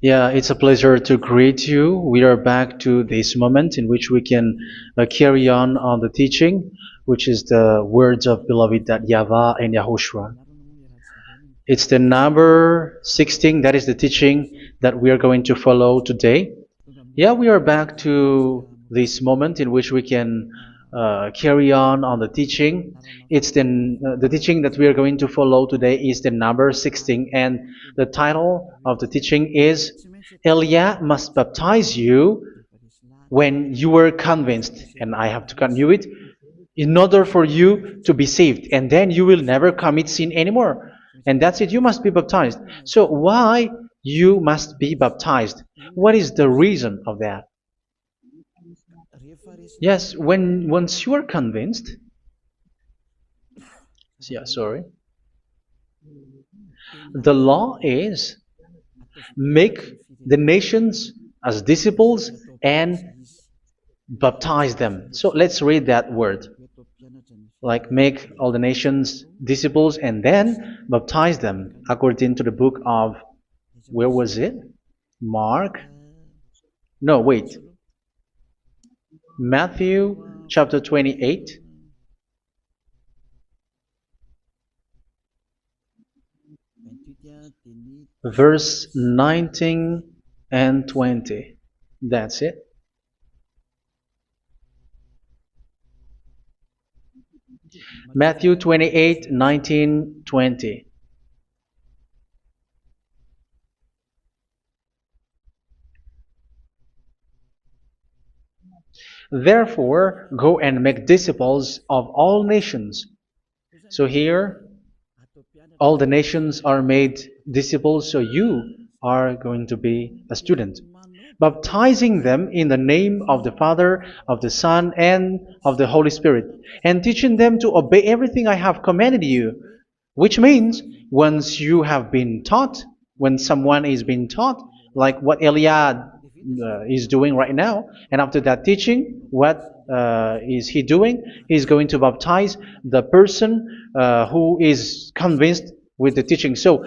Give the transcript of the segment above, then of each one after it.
Yeah, it's a pleasure to greet you. We are back to this moment in which we can carry on the teaching, which is the words of beloved that YAHVAH and YAHOSHUA. It's the number 16, that is the teaching that we are going to follow today. Yeah, we are back to this moment in which we can carry on the teaching. It's the teaching that we are going to follow today is the number 16, and the title of the teaching is Elia must baptize you when you were convinced, and I have to continue it, in order for you to be saved, and then you will never commit sin anymore. And that's it, you must be baptized. So why you must be baptized? What is the reason of that? Yes, when once you are convinced, yeah, sorry, the law is make the nations as disciples and baptize them. So let's read that word. Like make all the nations disciples and then baptize them according to the book of, where was it? Mark? No, wait. Matthew chapter 28. Verse 19 and 20. That's it. Matthew 28, 19, 20. Therefore, go and make disciples of all nations. So here, all the nations are made disciples, so you are going to be a student. Baptizing them in the name of the Father, of the Son, and of the Holy Spirit, and teaching them to obey everything I have commanded you. Which means, once you have been taught, when someone is being taught, like what Elia is doing right now, and after that teaching, what is he doing? He's going to baptize the person who is convinced with the teaching. So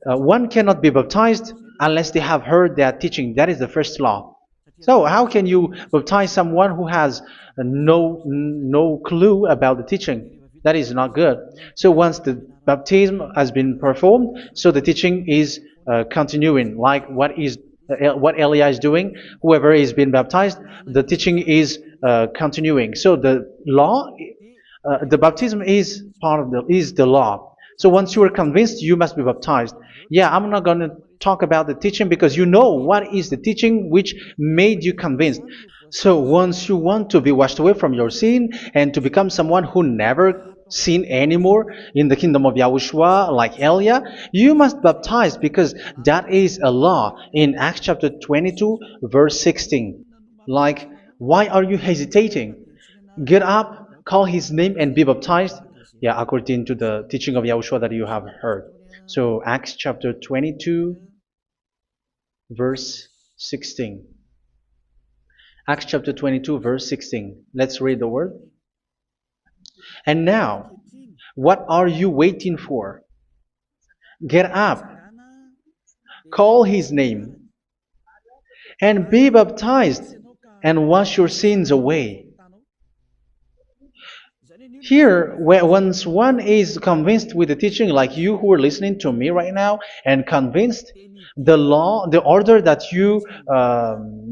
one cannot be baptized unless they have heard that teaching. That is the first law. So how can you baptize someone who has no clue about the teaching? That is not good. So once the baptism has been performed, so the teaching is continuing, like what Elia is doing. Whoever is being baptized, the teaching is continuing. So the law, the baptism is part of the law. So once you are convinced, you must be baptized. Yeah, I'm not going to talk about the teaching because you know what is the teaching which made you convinced. So once you want to be washed away from your sin and to become someone who never sin anymore in the kingdom of Yahushua, like Elia, you must baptize because that is a law in Acts chapter 22, verse 16. Like, why are you hesitating? Get up, call his name, and be baptized. Yeah, according to the teaching of Yahushua that you have heard. So Acts chapter 22, verse 16. Acts chapter 22, verse 16. Let's read the word. And now, what are you waiting for? Get up, call his name, and be baptized, and wash your sins away. Here, once one is convinced with the teaching, like you who are listening to me right now, and convinced, the law, the order that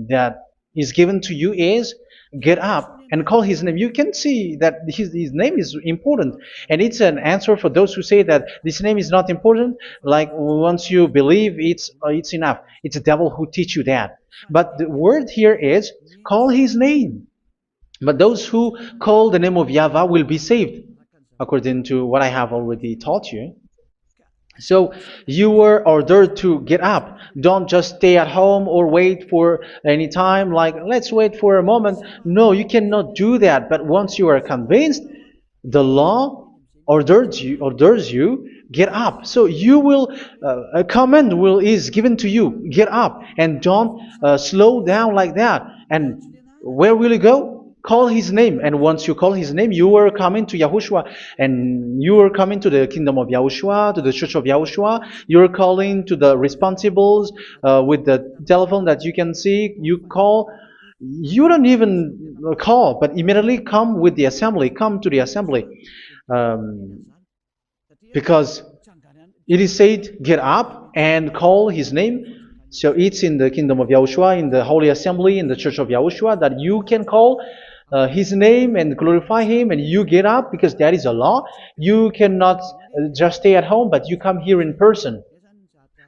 that is given to you is get up and call his name. You can see that his name is important, and it's an answer for those who say that this name is not important. Like once you believe, it's enough. It's the devil who teach you that. But the word here is call his name. But those who call the name of YAHVAH will be saved, according to what I have already taught you. So you were ordered to get up. Don't just stay at home or wait for any time, like let's wait for a moment. No, you cannot do that. But once you are convinced, the law orders you get up. So you will a command is given to you, get up, and don't slow down like that. And where will you go? call his name. And once you call his name, you are coming to Yahushua. And you are coming to the kingdom of Yahushua, to the church of Yahushua. You are calling to the responsibles with the telephone that you can see. You call. You don't even call, but immediately come with the assembly. Come to the assembly. Um, because it is said, get up and call his name. So it's in the kingdom of Yahushua, in the holy assembly, in the church of Yahushua, that you can call his name and glorify him, and you get up because that is a law. You cannot just stay at home, but you come here in person.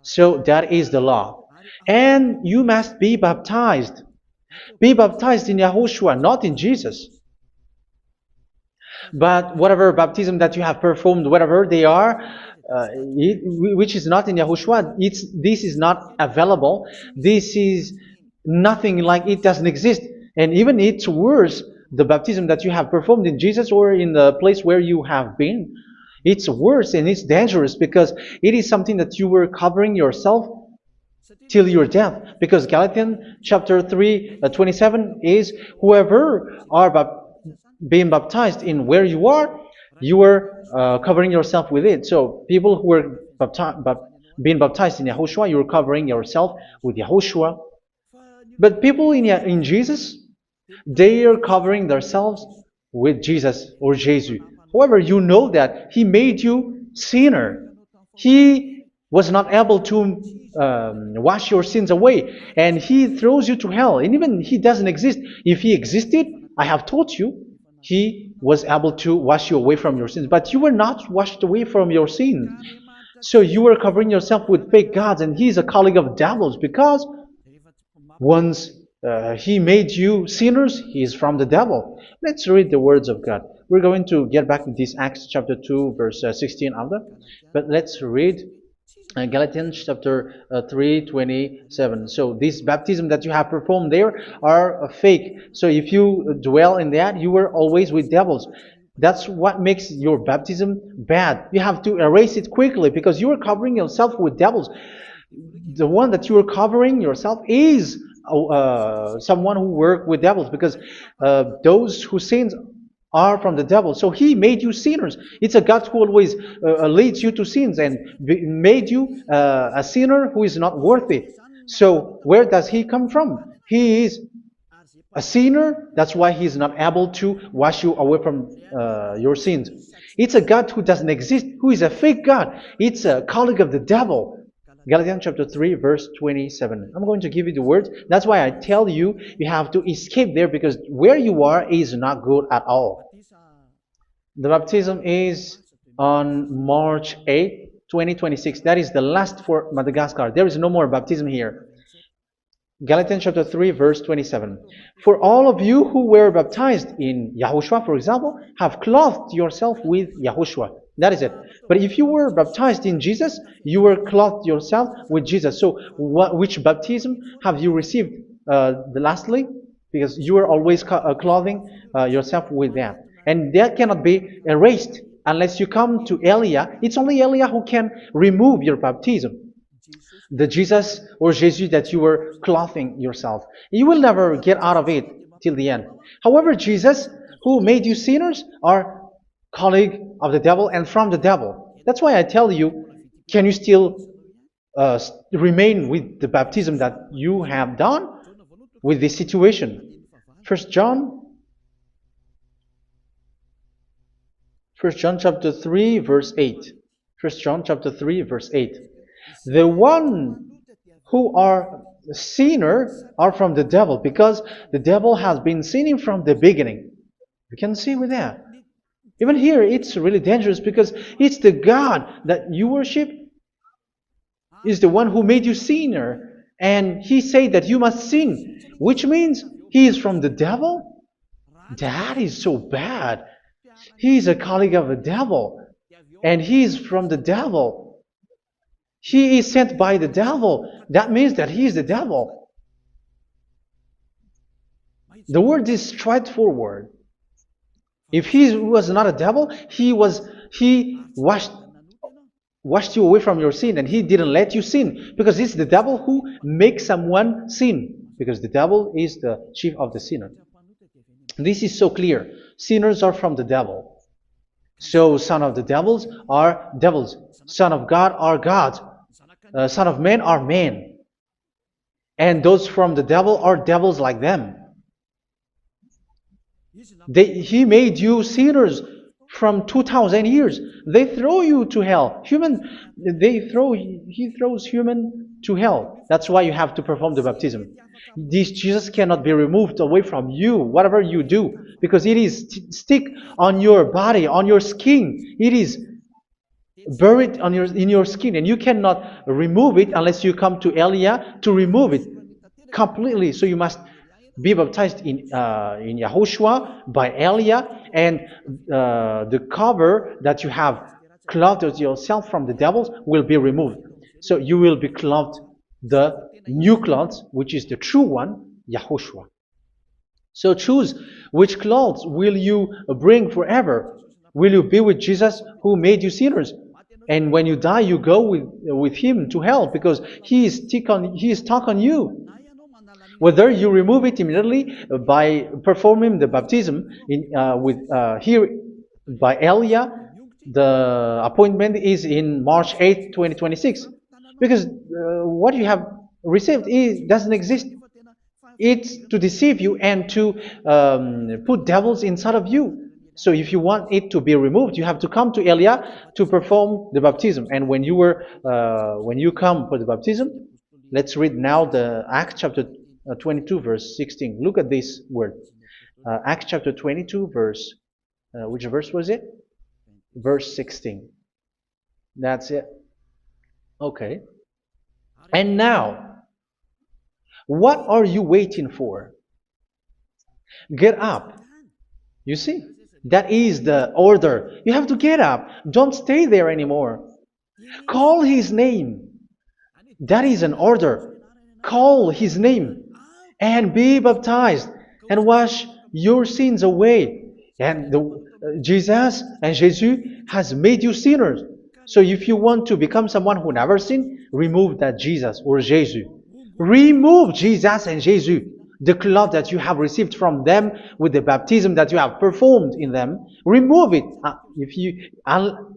So that is the law. And you must be baptized. Be baptized in Yahushua, not in Jesus. But whatever baptism that you have performed, whatever they are, which is not in Yahushua, this is not available. This is nothing, like it doesn't exist. And even it's worse, the baptism that you have performed in Jesus or in the place where you have been. It's worse and it's dangerous because it is something that you were covering yourself till your death. Because Galatians chapter 3, 27 is, whoever are being baptized in where you are covering yourself with it. So people who were being baptized in Yahushua, you're covering yourself with Yahushua. But people in Jesus, they are covering themselves with Jesus or Jesus. However, you know that he made you sinner. He was not able to wash your sins away, and he throws you to hell. And even he doesn't exist. If he existed, I have told you, he was able to wash you away from your sins. But you were not washed away from your sins. So you were covering yourself with fake gods, and he's a colleague of devils, because once he made you sinners, he is from the devil. Let's read the words of God. We're going to get back to this Acts chapter 2, verse 16 after. But let's read Galatians chapter 3, 27. So this baptism that you have performed there are fake. So if you dwell in that, you were always with devils. That's what makes your baptism bad. You have to erase it quickly because you are covering yourself with devils. The one that you are covering yourself is someone who worked with devils, because those who sins are from the devil. So he made you sinners. It's a God who always leads you to sins and made you a sinner who is not worthy. So where does he come from? He is a sinner. That's why he is not able to wash you away from your sins. It's a God who doesn't exist, who is a fake God. It's a colleague of the devil. Galatians chapter 3, verse 27. I'm going to give you the words. That's why I tell you, you have to escape there, because where you are is not good at all. The baptism is on March 8, 2026. That is the last for Madagascar. There is no more baptism here. Galatians chapter 3, verse 27. For all of you who were baptized in Yahushua, for example, have clothed yourself with Yahushua. That is it. But if you were baptized in Jesus, you were clothed yourself with Jesus. So which baptism have you received lastly? Because you are always clothing yourself with that. And that cannot be erased unless you come to Elia. It's only Elia who can remove your baptism. The Jesus or Jesus that you were clothing yourself. You will never get out of it till the end. However, Jesus, who made you sinners, are colleague of the devil and from the devil. That's why I tell you, can you still remain with the baptism that you have done with this situation? First John chapter 3, verse 8. First John chapter 3, verse 8. The one who are sinners are from the devil, because the devil has been sinning from the beginning. You can see with that. Even here, it's really dangerous, because it's the God that you worship is the one who made you sinner, and he said that you must sin, which means he is from the devil. That is so bad. He is a colleague of the devil, and he is from the devil. He is sent by the devil. That means that he is the devil. The word is straightforward. If he was not a devil, he washed you away from your sin, and he didn't let you sin, because it's the devil who makes someone sin, because the devil is the chief of the sinner. This is so clear. Sinners are from the devil. So son of the devils are devils. Son of God are God. Son of men are men. And those from the devil are devils like them. He made you sinners from 2000 years. They throw you to hell. He throws human to hell. That's why you have to perform the baptism. This Jesus cannot be removed away from you, whatever you do, because it is stick on your body, on your skin. It is buried in your skin, and you cannot remove it unless you come to Elia to remove it completely. So you must be baptized in Yahushua by Elia, and the cover that you have clothed yourself from the devils will be removed. So you will be clothed the new clothes, which is the true one, Yahushua. So choose which clothes will you bring forever. Will you be with Jesus who made you sinners? And when you die, you go with him to hell because he is stuck on you. Whether you remove it immediately by performing the baptism here by Elia, the appointment is in March 8th, 2026. Because what you have received doesn't exist. It's to deceive you and to put devils inside of you. So if you want it to be removed, you have to come to Elia to perform the baptism. And when you come for the baptism, let's read now the Acts chapter 22 verse 16. Look at this word. Acts chapter 22 verse, which verse was it? Verse 16. That's it. Okay. And now, what are you waiting for? Get up. You see, that is the order. You have to get up. Don't stay there anymore. Call his name. That is an order. Call his name and be baptized and wash your sins away. And Jesus has made you sinners. So if you want to become someone who never sinned, remove that Jesus or Jesus. Remove Jesus and Jesus, the cloth that you have received from them with the baptism that you have performed in them. Remove it.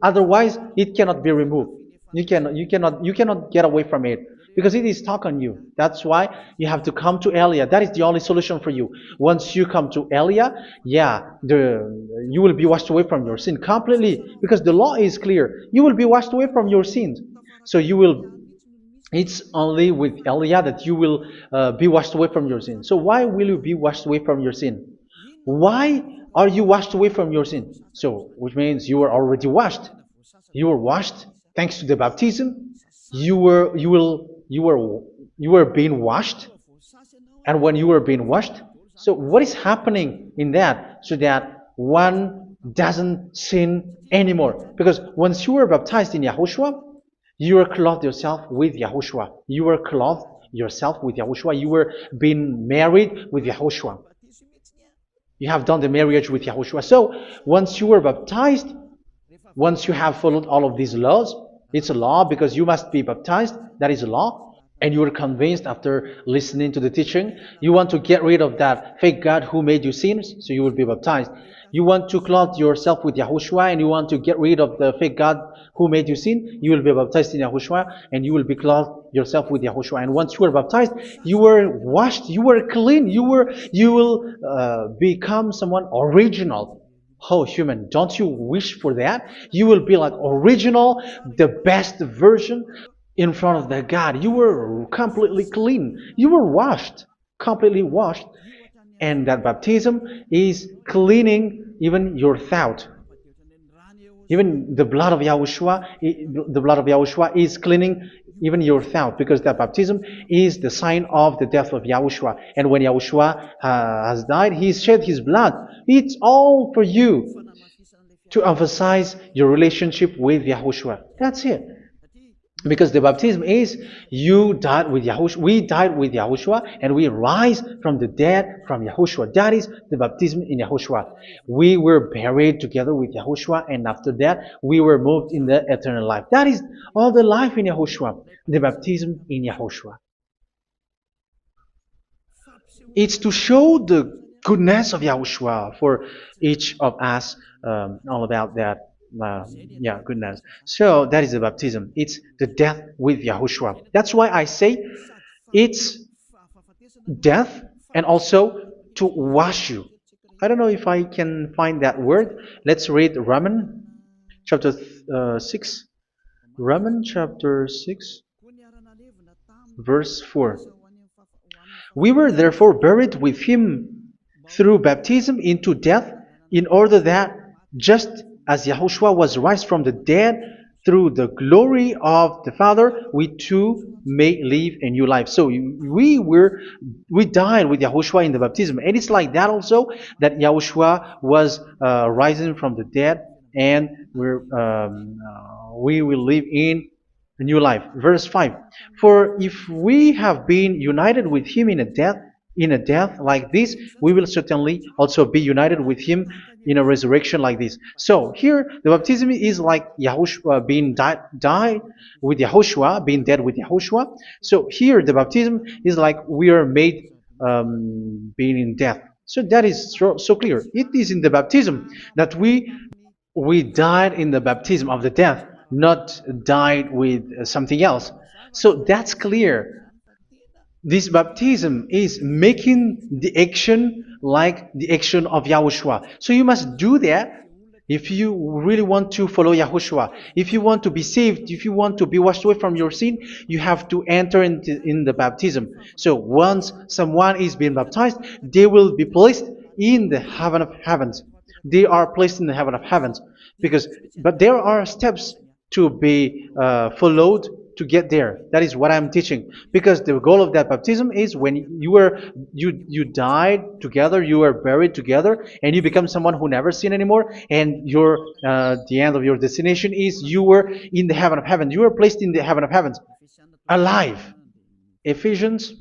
Otherwise, it cannot be removed. You cannot get away from it because it is stuck on you. That's why you have to come to Elia. That is the only solution for you. Once you come to Elia, you will be washed away from your sin completely because the law is clear. You will be washed away from your sins. So it's only with Elia that you will be washed away from your sin. So why will you be washed away from your sin? Why are you washed away from your sin? So, which means you were already washed. You were washed thanks to the baptism. You were being washed, and when you were being washed, so what is happening in that? So that one doesn't sin anymore. Because once you were baptized in Yahushua, you were clothed yourself with Yahushua. You were clothed yourself with Yahushua. You were being married with Yahushua. You have done the marriage with Yahushua. So once you were baptized, once you have followed all of these laws, it's a law because you must be baptized. That is a law. And you are convinced after listening to the teaching, you want to get rid of that fake God who made you sinners, so you will be baptized. You want to clothe yourself with Yahushua and you want to get rid of the fake God who made you sin, you will be baptized in Yahushua and you will be clothed yourself with Yahushua. And once you are baptized, you were washed, you were clean, you will become someone original. Oh, human, don't you wish for that? You will be like original, the best version in front of the God. You were completely clean. You were washed, completely washed. And that baptism is cleaning even your thought. Even the blood of Yahushua is cleaning even your thought, because that baptism is the sign of the death of Yahushua. And when Yahushua has died, he shed his blood. It's all for you to emphasize your relationship with Yahushua. That's it. Because the baptism is you died with Yahushua, we died with Yahushua, and we rise from the dead from Yahushua. That is the baptism in Yahushua. We were buried together with Yahushua, and after that we were moved in the eternal life. That is all the life in Yahushua, the baptism in Yahushua. It's to show goodness of Yahushua for each of us, all about that. Yeah, goodness. So that is the baptism. It's the death with Yahushua. That's why I say it's death and also to wash you. I don't know if I can find that word. Let's read Romans chapter 6. Romans chapter 6, verse 4. We were therefore buried with him through baptism into death, in order that, just as Yahushua was raised from the dead through the glory of the Father, we too may live a new life. So we died with Yahushua in the baptism, and it's like that also that Yahushua was rising from the dead, and we will live in a new life. Verse 5. For if we have been united with him in a death like this, we will certainly also be united with him in a resurrection like this. So here the baptism is like Yahushua being died with Yahushua, being dead with Yahushua. So here the baptism is like we are made being in death. So that is so clear. It is in the baptism that we died in the baptism of the death, not died with something else. So that's clear. This baptism is making the action like the action of Yahushua. So you must do that if you really want to follow Yahushua. If you want to be saved, if you want to be washed away from your sin, you have to enter in the baptism. So once someone is being baptized, they will be placed in the heaven of heavens. They are placed in the heaven of heavens but there are steps to be followed to get there. That is what I'm teaching. Because the goal of that baptism is when you died together, you were buried together, and you become someone who never sin anymore. And the end of your destination is you were in the heaven of heaven. You were placed in the heaven of heavens, alive. Ephesians.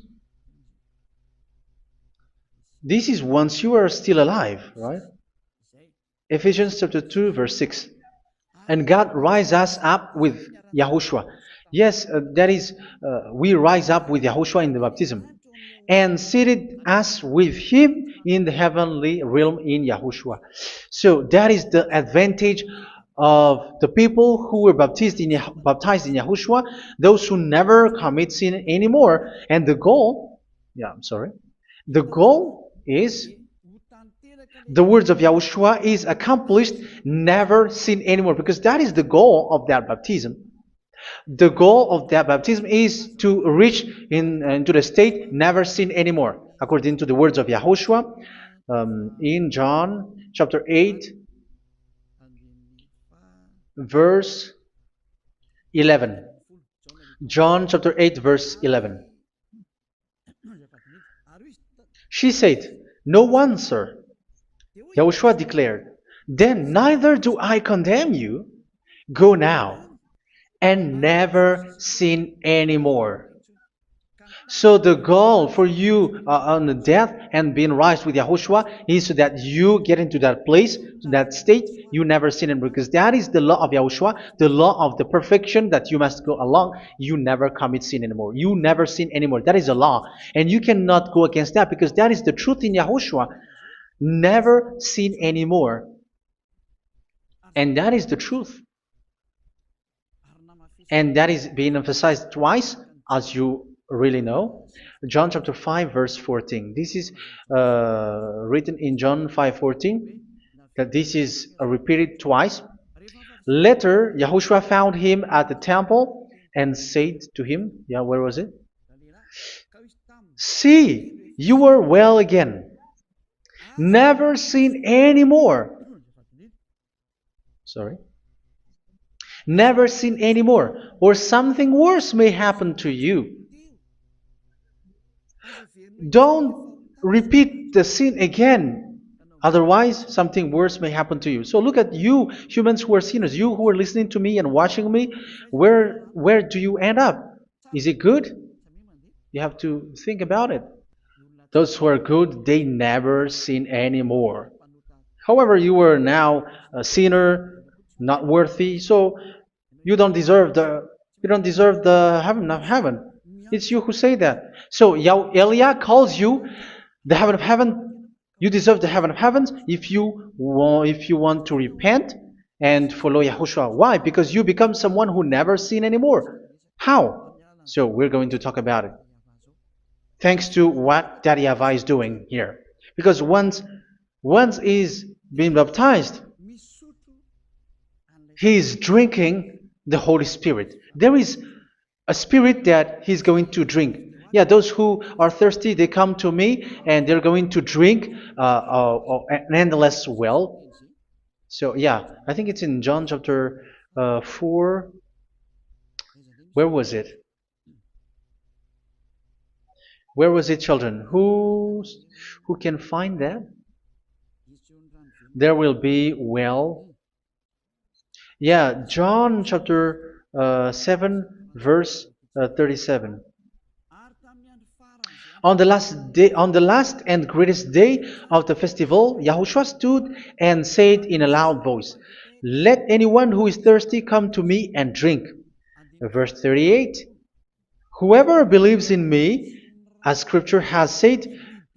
This is once you are still alive, right? Ephesians chapter 2, verse 6. And God rise us up with Yahushua. Yes, that is, we rise up with Yahushua in the baptism. And seated us with him in the heavenly realm in Yahushua. So that is the advantage of the people who were baptized in Yahushua, those who never commit sin anymore. And the goal is the words of Yahushua is accomplished, never sin anymore, because that is the goal of that baptism. The goal of that baptism is to reach into the state never sin anymore, according to the words of Yahushua in John chapter 8, verse 11. John chapter 8, verse 11. She said, "No one, sir." Yahushua declared, "Then neither do I condemn you. Go now and never sin anymore." So the goal for you on the death and being raised with Yahushua is so that you get into that place, to that state, you never sin anymore. Because that is the law of Yahushua, the law of the perfection that you must go along. You never commit sin anymore. You never sin anymore. That is a law. And you cannot go against that because that is the truth in Yahushua. Never sin anymore. And that is the truth. And that is being emphasized twice, as you really know. John chapter 5, verse 14. This is written in John 5:14. That this is repeated twice. Later, Yahushua found him at the temple and said to him, where was it? "See, you are well again. Never sin anymore." Sorry. Never sin anymore, or something worse may happen to you. Don't repeat the sin again. Otherwise, something worse may happen to you. So look at you, humans who are sinners, you who are listening to me and watching me. Where do you end up? Is it good? You have to think about it. Those who are good, they never sin anymore. However, you are now a sinner, not worthy, so you don't deserve the heaven of heaven. It's you who say that. So Eliah calls you the heaven of heaven You deserve the heaven of heavens if you want to repent and follow Yahushua. Why? Because you become someone who never sin anymore. How? So we're going to talk about it. Thanks to what Daddy YAHVAH is doing here. Because once he's been baptized, he is drinking the Holy Spirit. There is a spirit that he's going to drink. Yeah, those who are thirsty, they come to me and they're going to drink an endless well. So, yeah, I think it's in John chapter 4. Where was it? Where was it, children? Who can find that? There will be well. Yeah, John chapter 7, verse 37. On the last and greatest day of the festival, Yahushua stood and said in a loud voice, "Let anyone who is thirsty come to me and drink." Verse 38, "Whoever believes in me, as scripture has said,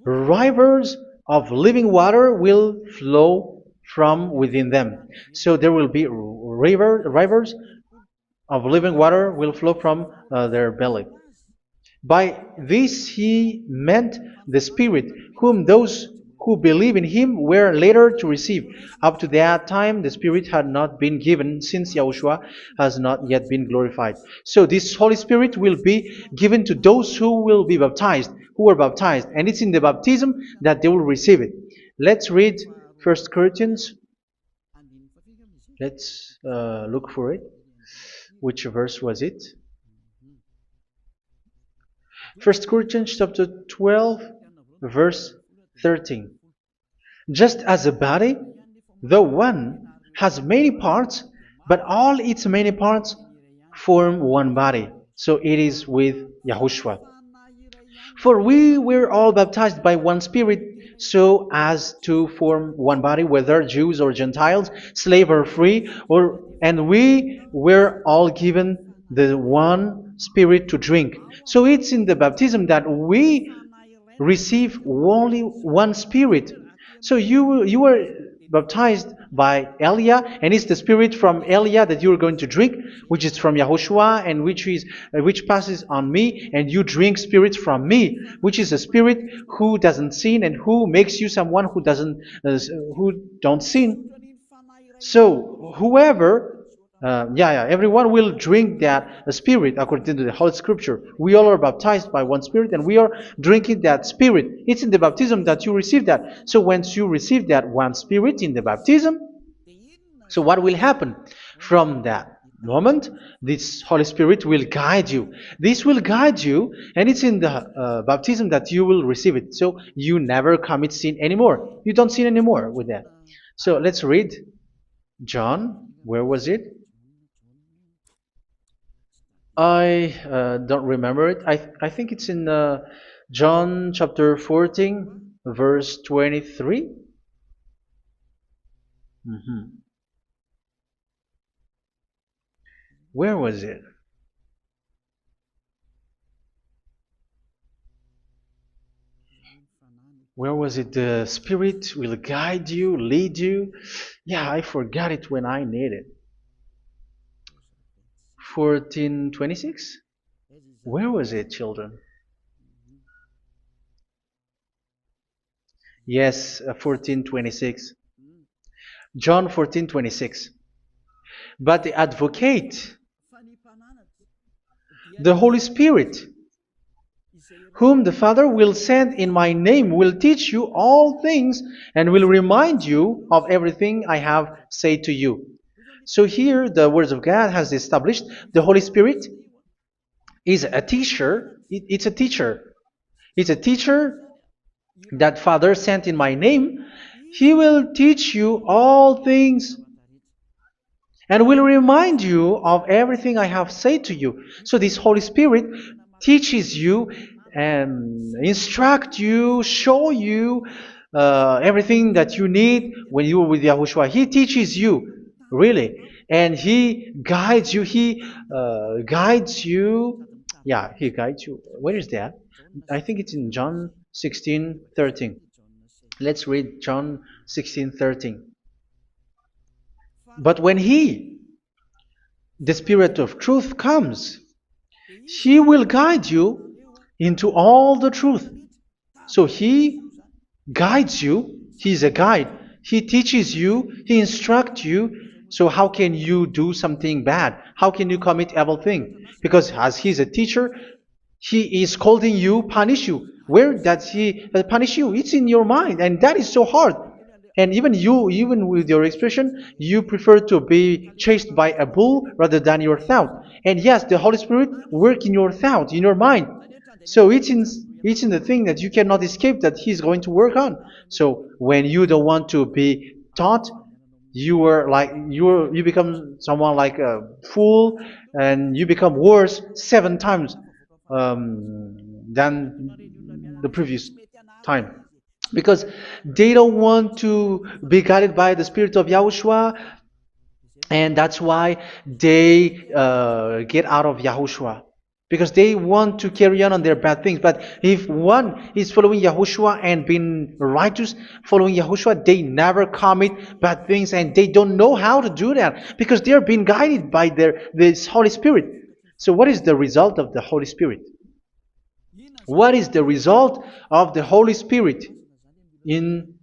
rivers of living water will flow from within them." So there will be rivers of living water will flow from their belly. By this he meant the Spirit, whom those who believe in him were later to receive. Up to that time, the Spirit had not been given, since Yahushua has not yet been glorified. So this Holy Spirit will be given to those who will be baptized, who are baptized, and it's in the baptism that they will receive it. Let's read 1 Corinthians. Let's look for it. Which verse was it? 1 Corinthians chapter 12, verse 13. Just as a body, though one, has many parts, but all its many parts form one body. So it is with Yahushua. For we were all baptized by one Spirit, so as to form one body, whether Jews or Gentiles, slave or free, and we were all given the one Spirit to drink. So it's in the baptism that we receive only one Spirit. So you were baptized by Elia, and it's the Spirit from Elia that you are going to drink, which is from Yahushua, and which passes on me, and you drink Spirit from me, which is a Spirit who doesn't sin and who makes you someone who don't sin. So whoever everyone will drink that Spirit according to the Holy Scripture. We all are baptized by one Spirit, and we are drinking that Spirit. It's in the baptism that you receive that. So once you receive that one Spirit in the baptism, so what will happen? From that moment, this Holy Spirit will guide you. This will guide you, and it's in the baptism that you will receive it. So you never commit sin anymore. You don't sin anymore with that. So let's read John. Where was it? I don't remember it. I think it's in John chapter 14, verse 23. Mhm. Where was it? Where was it? The Spirit will guide you, lead you. Yeah, I forgot it when I need it. 14:26? Where was it, children? Yes, 14:26. John 14:26. But the advocate, the Holy Spirit, whom the Father will send in my name, will teach you all things and will remind you of everything I have said to you. So here the words of God has established the Holy Spirit is a teacher. It's a teacher. It's a teacher that Father sent in my name. He will teach you all things and will remind you of everything I have said to you. So this Holy Spirit teaches you and instruct you, show you everything that you need when you are with Yahushua. He teaches you, really, and He guides you. He guides you. Yeah, He guides you. Where is that? I think it's in John 16:13. Let's read John 16:13. But when He, the Spirit of truth, comes, He will guide you into all the truth. So He guides you. He's a guide. He teaches you. He instructs you. So how can you do something bad? How can you commit evil thing? Because as He's a teacher, He is scolding you, punish you. Where does He punish you? It's in your mind, and that is so hard. And even you, even with your expression, you prefer to be chased by a bull rather than your thought. And yes, the Holy Spirit work in your thought, in your mind. So it's in the thing that you cannot escape that He's going to work on. So when you don't want to be taught, you become someone like a fool, and you become worse 7 times than the previous time, because they don't want to be guided by the Spirit of Yahushua, and that's why they get out of Yahushua, because they want to carry on their bad things. But if one is following Yahushua and being righteous, following Yahushua, they never commit bad things, and they don't know how to do that because they are being guided by this Holy Spirit. So what is the result of the Holy Spirit? What is the result of the Holy Spirit in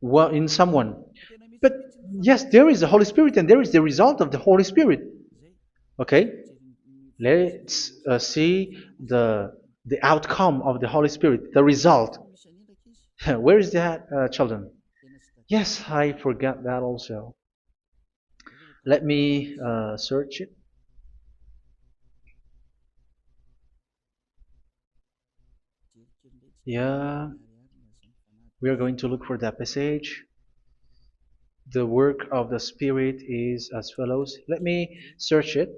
in someone? But yes, there is the Holy Spirit, and there is the result of the Holy Spirit. Okay, let's see the outcome of the Holy Spirit, the result. Where is that, children? Yes, I forgot that also. Let me search it. Yeah, we are going to look for that passage. The work of the Spirit is as follows. Let me search it.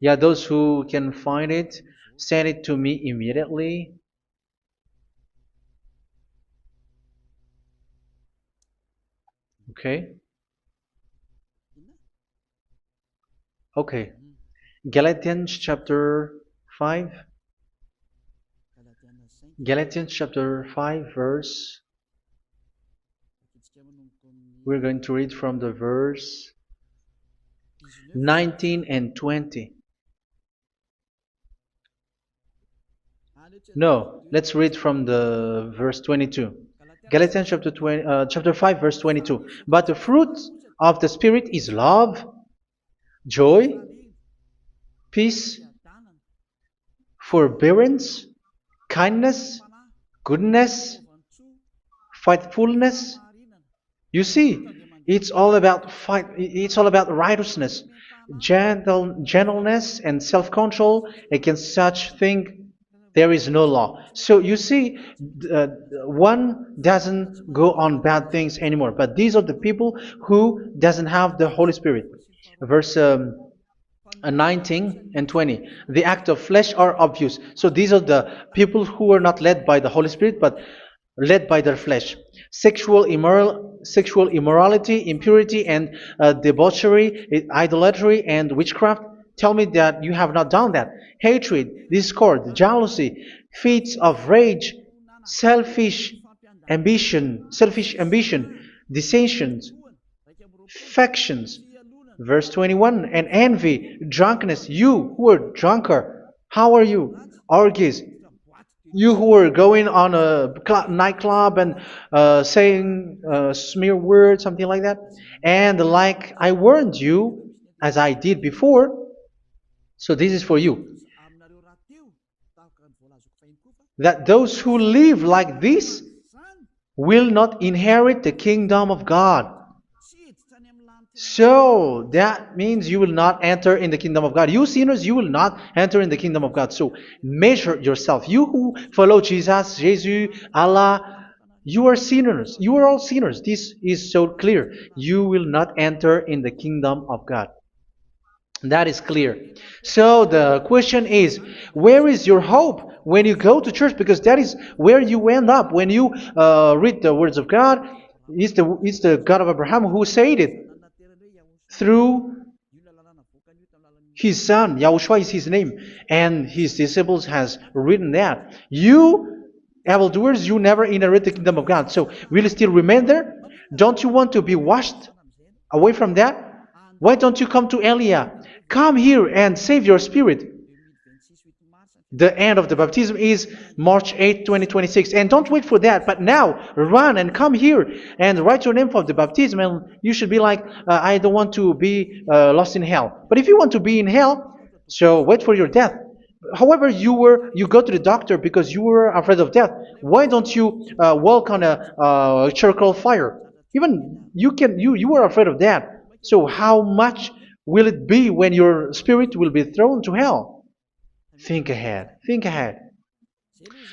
Yeah, those who can find it, send it to me immediately. Okay. Okay. Galatians chapter 5. Galatians chapter 5 verse. We're going to read from the verse 19 and 20. No, let's read from the verse 22. Galatians chapter 5 verse 22. But the fruit of the Spirit is love, joy, peace, forbearance, kindness, goodness, faithfulness. You see, it's all about righteousness, gentleness, and self-control. Against such thing there is no law. So you see, uh, one doesn't go on bad things anymore. But these are the people who doesn't have the Holy Spirit. Verse 19 and 20. The act of flesh are obvious. So these are the people who are not led by the Holy Spirit, but led by their flesh. Sexual immorality, impurity, and debauchery, idolatry, and witchcraft. Tell me that you have not done that. Hatred, discord, jealousy, fits of rage, selfish ambition, dissensions, factions. Verse 21, and envy, drunkenness. You who are drunkard, how are you? Orgies. You who are going on a nightclub and saying smear words, something like that. And like I warned you, as I did before, so this is for you, that those who live like this will not inherit the kingdom of God. So that means you will not enter in the kingdom of God. You sinners, you will not enter in the kingdom of God. So measure yourself. You who follow Jesus, Allah, you are sinners. You are all sinners. This is so clear. You will not enter in the kingdom of God. That is clear. So the question is, where is your hope when you go to church? Because that is where you end up. When you read the words of God, it's the God of Abraham who said it through His son, Yahushua is his name, and his disciples has written that. You, evildoers, you never inherit the kingdom of God. So will you still remain there? Don't you want to be washed away from that? Why don't you come to Elia? Come here and save your spirit. The end of the baptism is March 8, 2026. And don't wait for that, but now run and come here and write your name for the baptism. And you should be like, I don't want to be lost in hell. But if you want to be in hell, so wait for your death. However, you go to the doctor because you were afraid of death. Why don't you walk on a charcoal fire? Even you were afraid of that. So how much will it be when your spirit will be thrown to hell? Think ahead. Think ahead.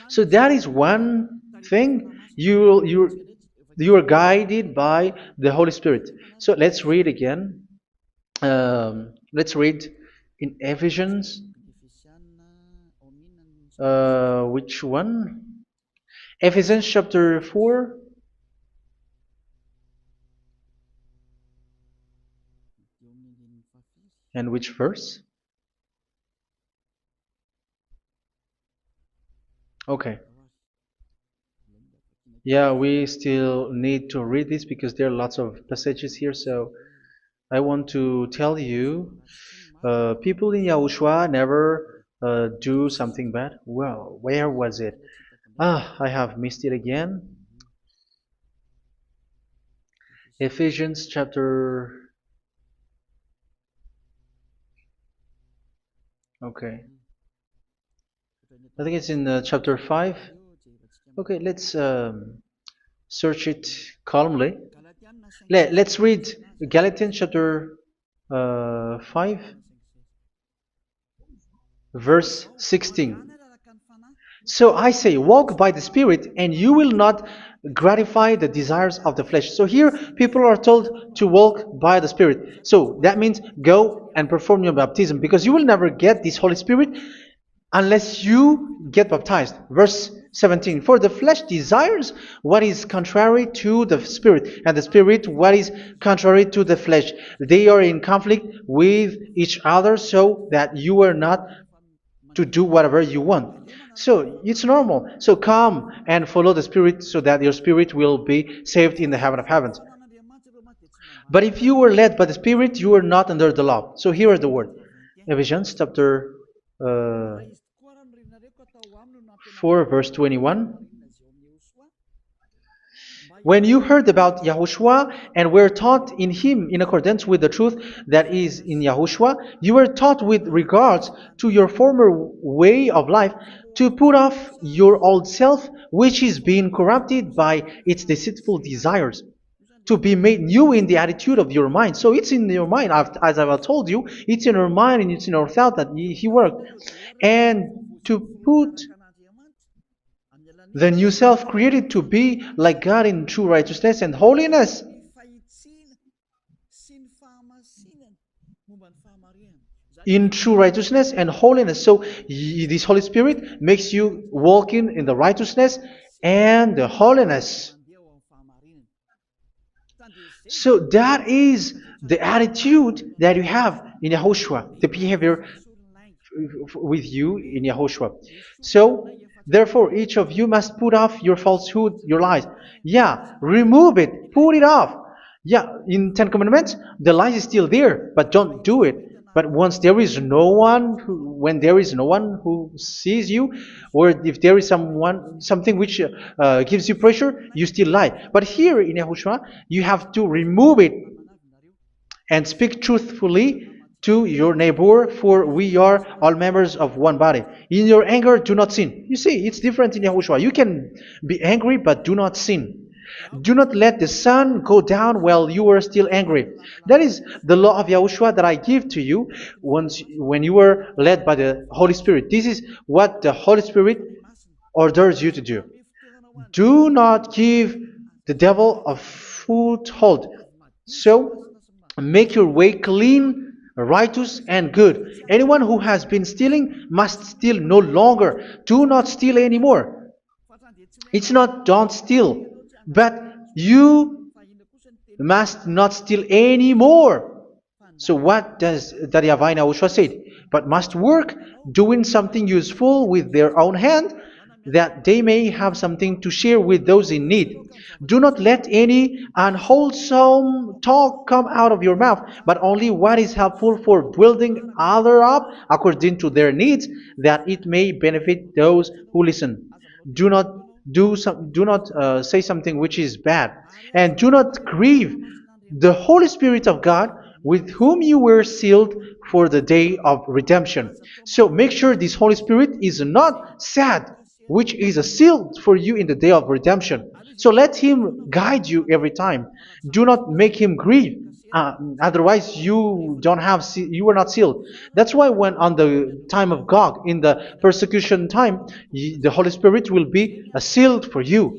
So that is one thing. You are guided by the Holy Spirit. So let's read again. Let's read in Ephesians. Which one? Ephesians chapter 4. And which verse? Okay. Yeah, we still need to read this because there are lots of passages here. So I want to tell you, people in Yahushua never do something bad. Well, where was it? I have missed it again. Ephesians chapter. Okay. I think it's in chapter 5. Okay, let's search it calmly. Let's read Galatians chapter 5, verse 16. So I say, walk by the Spirit, and you will not gratify the desires of the flesh. So here, people are told to walk by the Spirit. So that means go and perform your baptism, because you will never get this Holy Spirit unless you get baptized. Verse 17. For the flesh desires what is contrary to the Spirit, and the Spirit what is contrary to the flesh. They are in conflict with each other, so that you are not to do whatever you want. So it's normal. So come and follow the Spirit so that your spirit will be saved in the heaven of heavens. But if you were led by the Spirit, you are not under the law. So here is the word. Ephesians chapter 4 verse 21. When you heard about Yahushua and were taught in him in accordance with the truth that is in Yahushua, you were taught with regards to your former way of life to put off your old self, which is being corrupted by its deceitful desires, to be made new in the attitude of your mind. So it's in your mind, as I've told you, it's in your mind and it's in your thought that he worked. And to put the new self created to be like God in true righteousness and holiness. In true righteousness and holiness. So this Holy Spirit makes you walking in the righteousness and the holiness. So that is the attitude that you have in Yahushua, the behavior with you in Yahushua. So therefore, each of you must put off your falsehood, your lies. Yeah, remove it, put it off. Yeah, in Ten Commandments, the lie is still there, but don't do it. But once there is no one, when there is no one who sees you, or if there is something which gives you pressure, you still lie. But here in Yahushua, you have to remove it and speak truthfully to your neighbor, for we are all members of one body. In your anger, do not sin. You see, it's different in Yahushua. You can be angry, but do not sin. Do not let the sun go down while you are still angry. That is the law of Yahushua that I give to you when you were led by the Holy Spirit. This is what the Holy Spirit orders you to do. Do not give the devil a foothold. So, make your way clean, righteous, and good. Anyone who has been stealing must steal no longer. Do not steal anymore. It's not don't steal, but you must not steal anymore. So what does the YAHVAH YAHOSHUA said? But must work doing something useful with their own hand, that they may have something to share with those in need. Do not let any unwholesome talk come out of your mouth, but only what is helpful for building other up according to their needs, that it may benefit those who listen. Do not do not say something which is bad, and do not grieve the Holy Spirit of God, with whom you were sealed for the day of redemption. So make sure this Holy Spirit is not sad, which is a seal for you in the day of redemption. So let Him guide you every time. Do not make Him grieve. Otherwise, you were not sealed. That's why when on the time of God, in the persecution time, the Holy Spirit will be a sealed for you.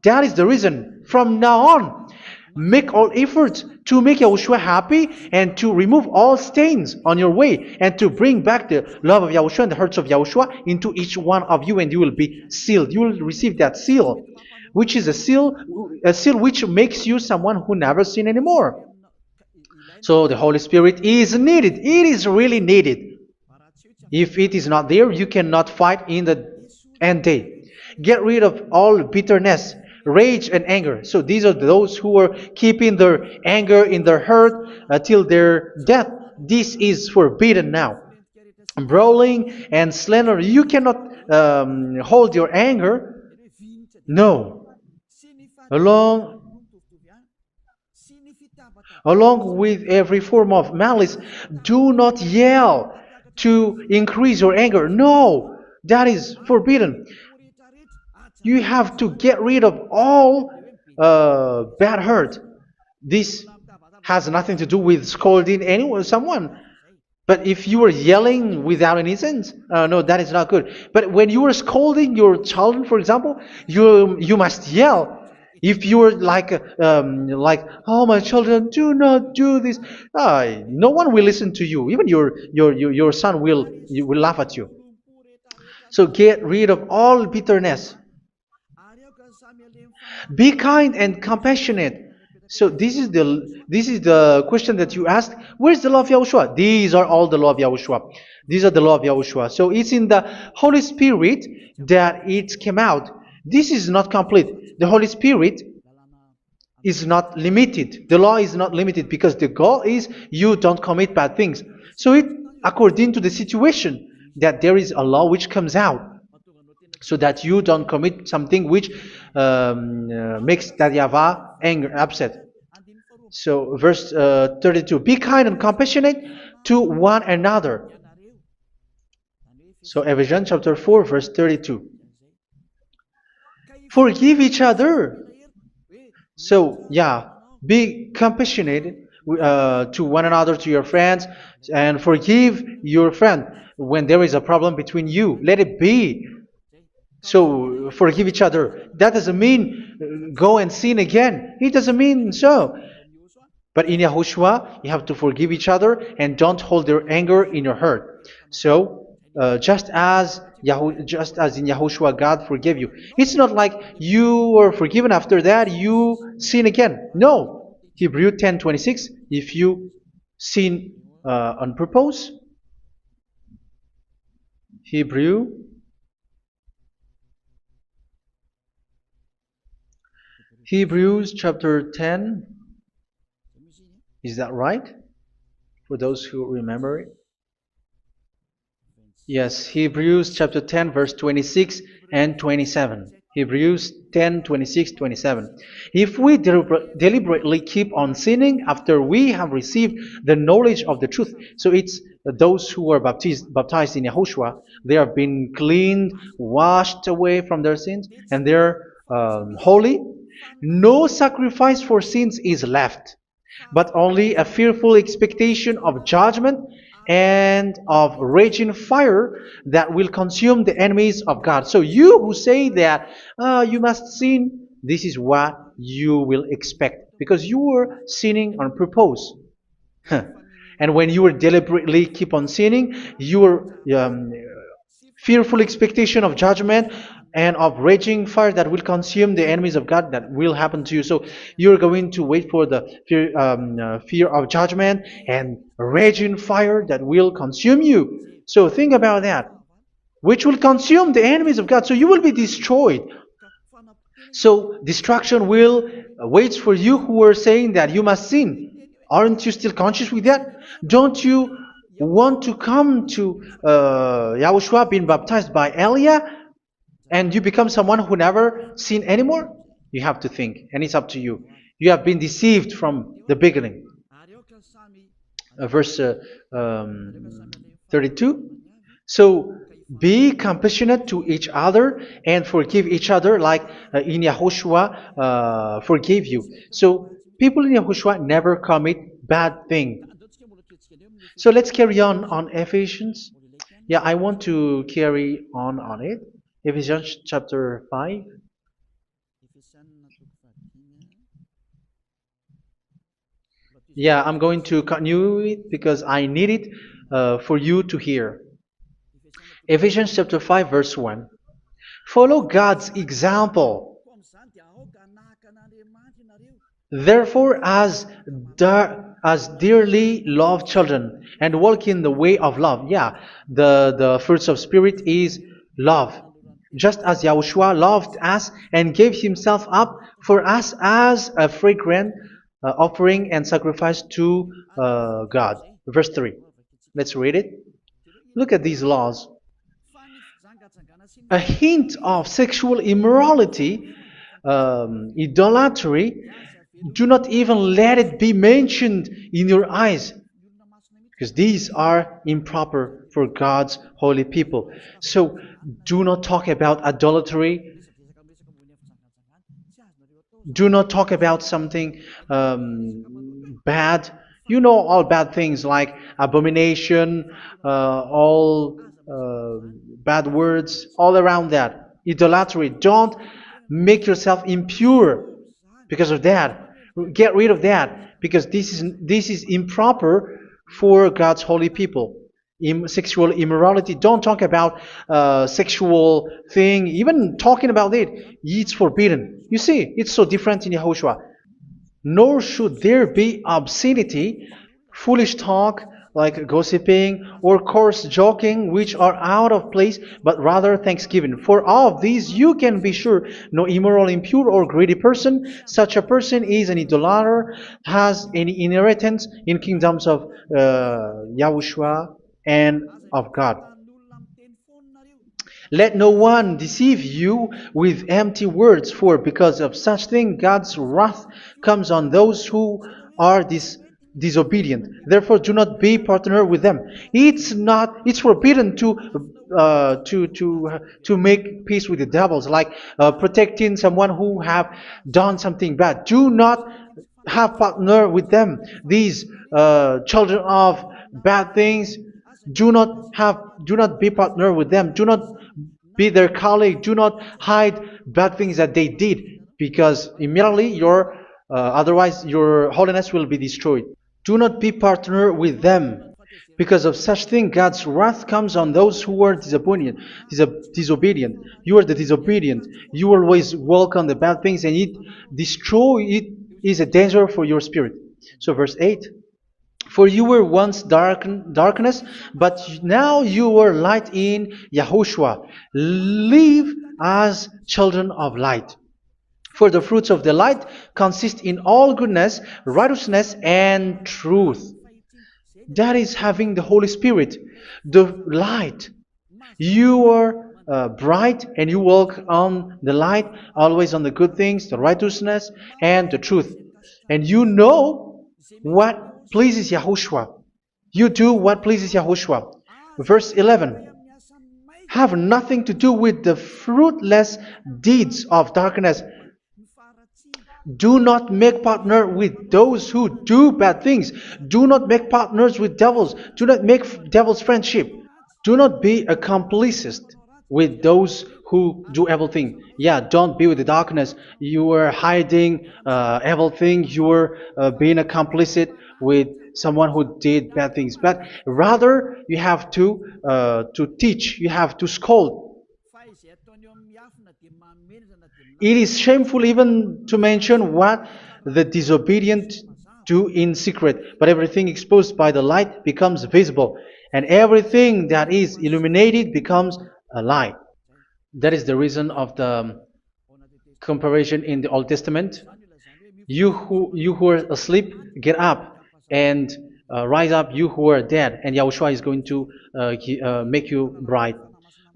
That is the reason. From now on, make all efforts to make Yahushua happy and to remove all stains on your way and to bring back the love of Yahushua and the hearts of Yahushua into each one of you, and you will be sealed. You will receive that seal, which is a seal which makes you someone who never sin anymore. So the Holy Spirit is needed. It is really needed. If it is not there, you cannot fight in the end day. Get rid of all bitterness, rage, and anger. So these are those who are keeping their anger in their heart till their death. This is forbidden now. Brawling and slander. You cannot hold your anger. No. Along Along with every form of malice, do not yell to increase your anger. No, that is forbidden. You have to get rid of all bad hurt. This has nothing to do with scolding anyone, someone. But if you are yelling without any sense, no, that is not good. But when you are scolding your children, for example, you must yell. If you are like, oh my children, do not do this, no one will listen to you. Even your son will laugh at you. So get rid of all bitterness. Be kind and compassionate. So this is the question that you asked. Where's the law of Yahushua? These are all the law of Yahushua. These are the law of Yahushua. So it's in the Holy Spirit that it came out. This is not complete. The Holy Spirit is not limited. The law is not limited because the goal is you don't commit bad things. So it according to the situation that there is a law which comes out, so that you don't commit something which makes that YAHVAH anger, upset. So verse 32, be kind and compassionate to one another. So Ephesians chapter 4 verse 32. Forgive each other. So yeah, be compassionate to one another, to your friends, and forgive your friend when there is a problem between you. Let it be. So forgive each other. That doesn't mean go and sin again. It doesn't mean so. But in Yahushua, you have to forgive each other and don't hold your anger in your heart. So just as in Yahushua, God forgave you. It's not like you were forgiven after that you sin again. No. Hebrew 10:26. If you sin on purpose, Hebrews chapter 10. Is that right? For those who remember it? Yes, Hebrews chapter 10 verse 26 and 27. Hebrews 10, 26, 27. If we deliberately keep on sinning after we have received the knowledge of the truth, so it's those who are baptized in Yahushua, they have been cleaned, washed away from their sins, and they're holy. No sacrifice for sins is left, but only a fearful expectation of judgment and of raging fire that will consume the enemies of God. So you who say that you must sin, this is what you will expect, because you were sinning on purpose. And when you were deliberately keep on sinning, you were fearful expectation of judgment and of raging fire that will consume the enemies of God that will happen to you. So you're going to wait for the fear of judgment and raging fire that will consume you. So think about that, which will consume the enemies of God. So you will be destroyed. So destruction will wait for you who are saying that you must sin. Aren't you still conscious with that? Don't you want to come to Yahushua being baptized by Elia and you become someone who never sin anymore? You have to think, and it's up to you. You have been deceived from the beginning. Verse 32. So be compassionate to each other and forgive each other like in Yahushua forgave you. So people in Yahushua never commit bad thing. So let's carry on Ephesians. Yeah, I want to carry on it. Ephesians chapter 5. Yeah, I'm going to continue it because I need it for you to hear. Ephesians chapter 5 verse 1. Follow God's example. Therefore, as dearly loved children, and walk in the way of love. Yeah, the fruits of spirit is love. Just as Yahushua loved us and gave himself up for us as a fragrant offering and sacrifice to God. Verse 3. Let's read it. Look at these laws. A hint of sexual immorality, idolatry, do not even let it be mentioned in your eyes, because these are improper for God's holy people. So do not talk about idolatry. Do not talk about something bad. You know all bad things like abomination, all bad words, all around that. Idolatry. Don't make yourself impure because of that. Get rid of that because this is improper for God's holy people. Sexual immorality. Don't talk about sexual thing. Even talking about it, it's forbidden. You see, it's so different in Yahushua. Nor should there be obscenity, foolish talk like gossiping or coarse joking, which are out of place, but rather thanksgiving. For all of these you can be sure: no immoral, impure, or greedy person, such a person is an idolater, has any inheritance in kingdoms of Yahushua and of God. Let no one deceive you with empty words, for because of such thing God's wrath comes on those who are disobedient. Therefore, do not be partner with them. It's forbidden to make peace with the devils, like protecting someone who have done something bad. Do not have partner with them. These children of bad things, do not be partner with them. Do not be their colleague. Do not hide bad things that they did, because immediately otherwise your holiness will be destroyed. Do not be partner with them. Because of such thing, God's wrath comes on those who are disobedient. You are the disobedient. You always walk on the bad things, and it is a danger for your spirit. So verse 8. For you were once darkness, but now you are light in Yahushua. Live as children of light. For the fruits of the light consist in all goodness, righteousness, and truth. That is having the Holy Spirit, the light. You are bright and you walk on the light, always on the good things, the righteousness, and the truth. And you know what pleases Yahushua. You do what pleases Yahushua. Verse 11. Have nothing to do with the fruitless deeds of darkness. Do not make partner with those who do bad things. Do not make partners with devils. Do not make devils friendship. Do not be a complicit with those who do evil thing. Yeah, don't be with the darkness. You are hiding evil thing. You are being a complicit with someone who did bad things. But rather, you have to teach. You have to scold. It is shameful even to mention what the disobedient do in secret, but everything exposed by the light becomes visible, and everything that is illuminated becomes a light. That is the reason of the comparison in the Old Testament. You who are asleep, get up and rise up, you who are dead, and Yahushua is going to make you bright.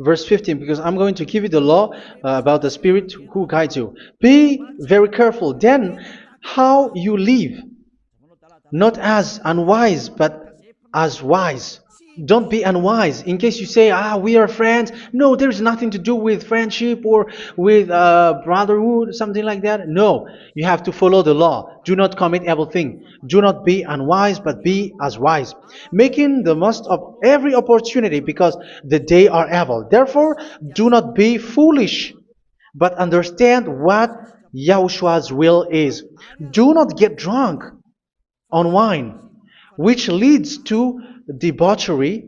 Verse 15, because I'm going to give you the law about the Spirit who guides you. Be very careful then how you live, not as unwise, but as wise. Don't be unwise. In case you say, we are friends. No, there's nothing to do with friendship or with brotherhood, something like that. No, you have to follow the law. Do not commit evil thing. Do not be unwise, but be as wise, making the most of every opportunity, because the day are evil. Therefore, do not be foolish, but understand what Yahushua's will is. Do not get drunk on wine, which leads to debauchery.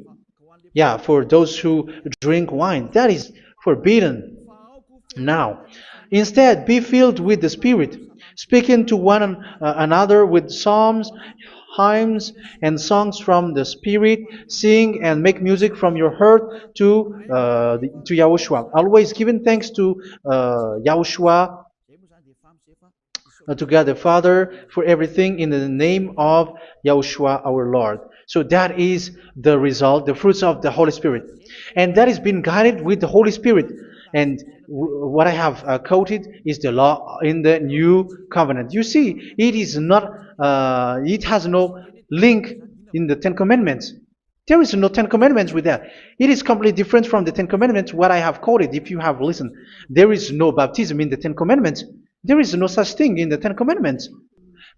Yeah, for those who drink wine, that is forbidden now. Instead, be filled with the Spirit, speaking to one another with psalms, hymns, and songs from the Spirit. Sing and make music from your heart to Yahushua. Always giving thanks to Yahushua, to God the Father, for everything in the name of Yahushua our Lord. So that is the result, the fruits of the Holy Spirit. And that is being guided with the Holy Spirit. And what I have quoted is the law in the new covenant. You see, it is not, it has no link in the Ten Commandments. There is no Ten Commandments with that. It is completely different from the Ten Commandments, what I have quoted, if you have listened. There is no baptism in the Ten Commandments. There is no such thing in the Ten Commandments.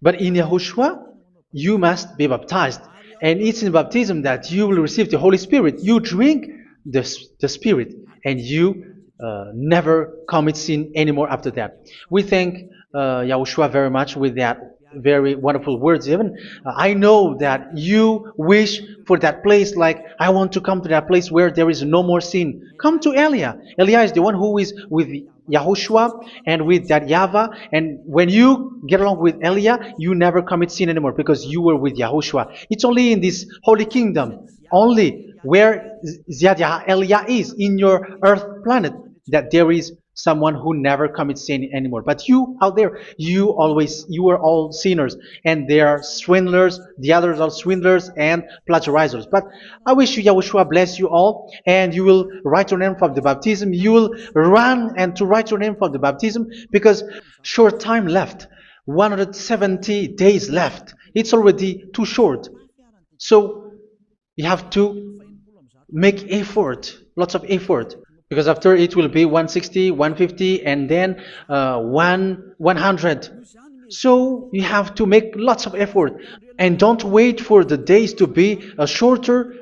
But in Yahushua, you must be baptized. And it's in baptism that you will receive the Holy Spirit. You drink the Spirit, and you never commit sin anymore after that. We thank Yahushua very much with that very wonderful words. Even I know that you wish for that place, like, I want to come to that place where there is no more sin. Come to Elia. Elia is the one who is with Yahushua and with that YAHVAH. And when you get along with Elia, you never commit sin anymore, because you were with Yahushua. It's only in this holy kingdom, only where Ziad Elia is, in your earth planet, that there is someone who never commits sin anymore. But you out there, you are all sinners, and they are swindlers. The others are swindlers and plagiarizers. But I wish you, Yahushua, bless you all, and you will write your name for the baptism. You will run and to write your name for the baptism, because short time left, 170 days left. It's already too short. So you have to make effort, lots of effort, because after it will be 160, 150, and then 100. So you have to make lots of effort, and don't wait for the days to be shorter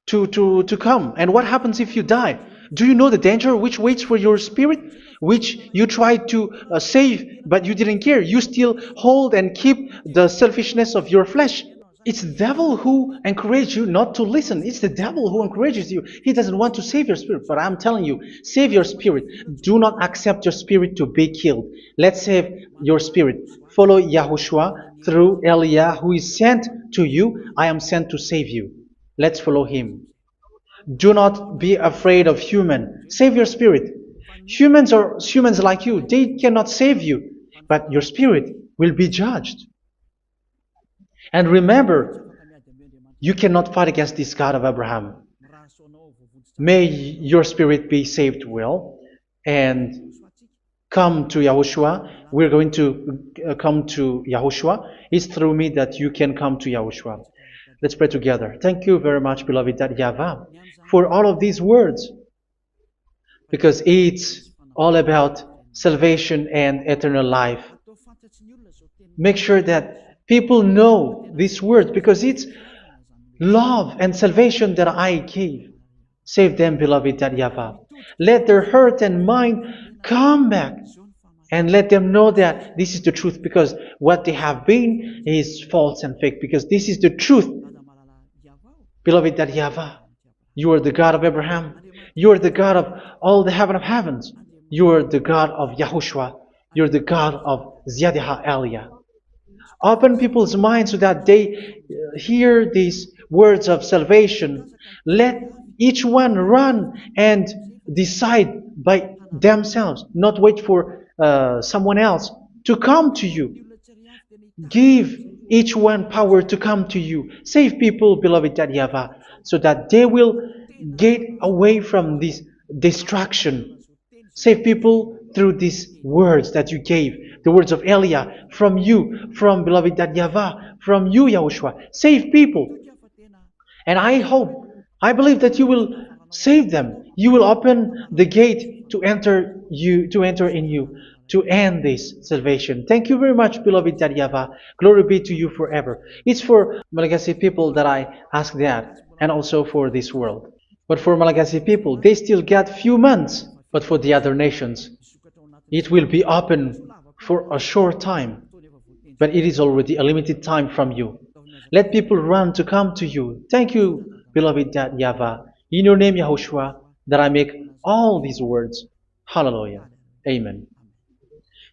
to come. And what happens if you die? Do you know the danger which waits for your spirit, which you tried to save, but you didn't care? You still hold and keep the selfishness of your flesh. It's the devil who encourages you not to listen. It's the devil who encourages you. He doesn't want to save your spirit. But I'm telling you, save your spirit. Do not accept your spirit to be killed. Let's save your spirit. Follow Yahushua through Elia, who is sent to you. I am sent to save you. Let's follow him. Do not be afraid of human. Save your spirit. Humans are humans like you. They cannot save you. But your spirit will be judged. And remember, you cannot fight against this God of Abraham. May your spirit be saved well, and come to Yahushua. We're going to come to Yahushua. It's through me that you can come to Yahushua. Let's pray together. Thank you very much, beloved YAHVAH, for all of these words, because it's all about salvation and eternal life. Make sure that people know these words, because it's love and salvation that I gave. Save them, beloved YAHVAH. Let their heart and mind come back, and let them know that this is the truth, because what they have been is false and fake, because this is the truth. Beloved YAHVAH, you are the God of Abraham. You are the God of all the heaven of heavens. You are the God of YAHOSHUA. You're the God of Ziyadiha Aliyah. Open people's minds so that they hear these words of salvation. Let each one run and decide by themselves, not wait for someone else to come to you. Give each one power to come to you. Save people, beloved YAHVAH, so that they will get away from this distraction. Save people through these words that you gave, the words of Elia, from you, from beloved YAHVAH, from you, Yahushua. Save people. And I believe that you will save them. You will open the gate to enter in you, to end this salvation. Thank you very much, beloved YAHVAH. Glory be to you forever. It's for Malagasy people that I ask that, and also for this world. But for Malagasy people, they still get few months. But for the other nations, it will be open for a short time. But it is already a limited time from you. Let people run to come to you. Thank you, beloved YAHVAH. In your name, Yahushua, that I make all these words. Hallelujah. Amen.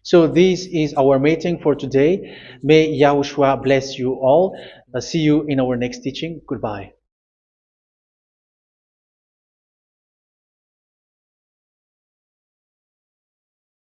So this is our meeting for today. May Yahushua bless you all. See you in our next teaching. Goodbye.